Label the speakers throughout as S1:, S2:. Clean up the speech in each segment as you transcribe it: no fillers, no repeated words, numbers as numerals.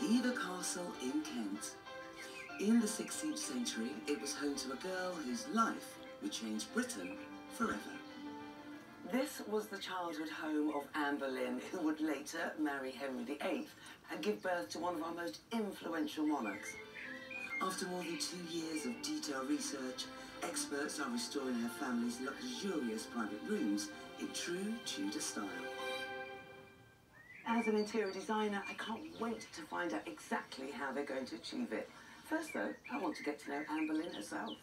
S1: Hever Castle in Kent. In the 16th century, it was home to a girl whose life would change Britain forever. This was the childhood home of Anne Boleyn, who would later marry Henry VIII and give birth to one of our most influential monarchs. After more than 2 years of detailed research, experts are restoring her family's luxurious private rooms in true Tudor style. As an interior designer, I can't wait to find out exactly how they're going to achieve it. First, though, I want to get to know Anne Boleyn herself.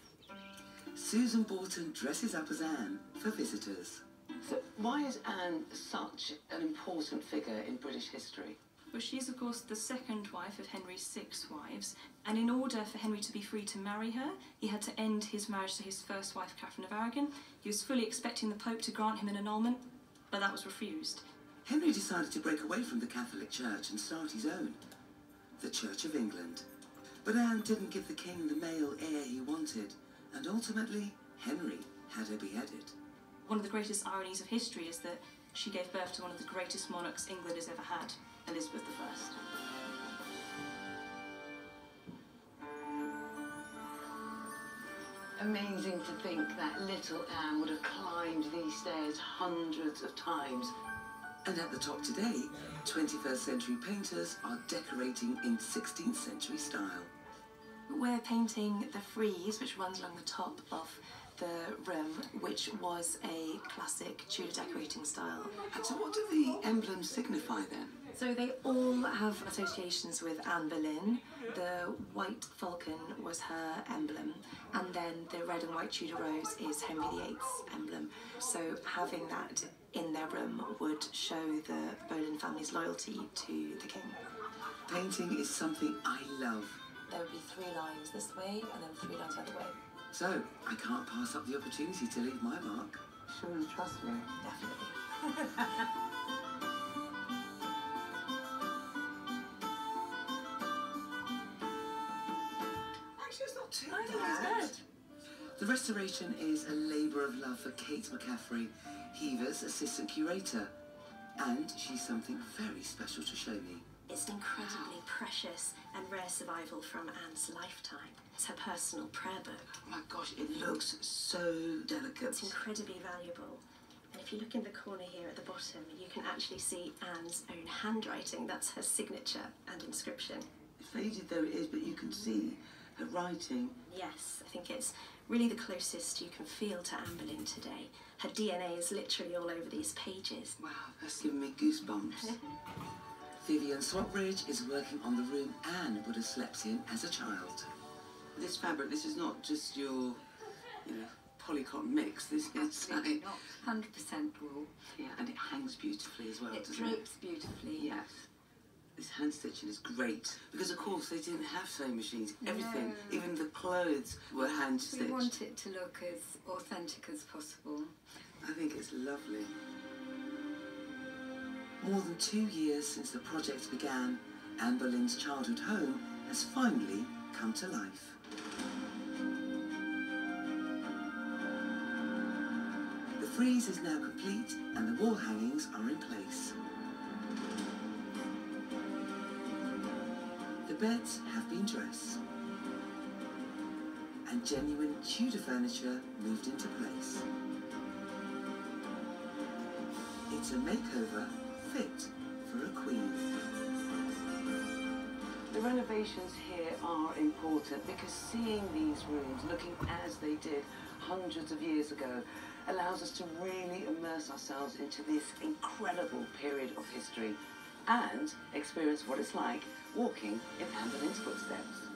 S1: Susan Borton dresses up as Anne for visitors. So, why is Anne such an important figure in British history?
S2: Well, she's, of course, the second wife of Henry's 6 wives, and in order for Henry to be free to marry her, he had to end his marriage to his first wife, Catherine of Aragon. He was fully expecting the Pope to grant him an annulment, but that was refused.
S1: Henry decided to break away from the Catholic Church and start his own, the Church of England. But Anne didn't give the king the male heir he wanted, and ultimately, Henry had her beheaded.
S2: One of the greatest ironies of history is that she gave birth to one of the greatest monarchs England has ever had, Elizabeth I.
S1: Amazing to think that little Anne would have climbed these stairs hundreds of times. And at the top today, 21st century painters are decorating in 16th century style.
S2: We're painting the frieze, which runs along the top of the room, which was a classic Tudor decorating style.
S1: And so what do the emblems signify then?
S2: So they all have associations with Anne Boleyn. The white falcon was her emblem, and then the red and white Tudor rose is Henry VIII's emblem. So having that in their room would show the Boleyn family's loyalty to the king.
S1: Painting is something I love.
S2: There would be 3 lines this way and then 3 lines the other way.
S1: So, I can't pass up the opportunity to leave my mark. Sure you trust me?
S2: Definitely.
S1: Actually, it's not too
S2: I think
S1: bad.
S2: it's good.
S1: The restoration is a labour of love for Kate McCaffrey, Hever's assistant curator. And she's something very special to show me.
S3: It's an incredibly precious and rare survival from Anne's lifetime. It's her personal prayer book.
S1: Oh my gosh, it looks so delicate.
S3: It's incredibly valuable. And if you look in the corner here at the bottom, you can actually see Anne's own handwriting. That's her signature and inscription.
S1: Faded though it is, but you can see her writing.
S3: Yes, I think it's really the closest you can feel to Anne Boleyn today. Her DNA is literally all over these pages.
S1: Wow, that's giving me goosebumps. Vivian Swapbridge is working on the room Anne would have slept in as a child. This fabric, this is not just your, polycotton mix. This is
S4: Absolutely not. 100% wool.
S1: Yeah, and it hangs beautifully as well,
S4: It
S1: doesn't
S4: drapes beautifully, yes.
S1: This hand stitching is great because, of course, they didn't have sewing machines. Everything,
S4: No.
S1: even the clothes, were hand stitched.
S4: We want it to look as authentic as possible.
S1: I think it's lovely. More than 2 years since the project began, Anne Boleyn's childhood home has finally come to life. The frieze is now complete and the wall hangings are in place. The beds have been dressed and genuine Tudor furniture moved into place. It's a makeover fit for a queen. The renovations here are important because seeing these rooms looking as they did hundreds of years ago allows us to really immerse ourselves into this incredible period of history and experience what it's like walking in Anne Boleyn's footsteps.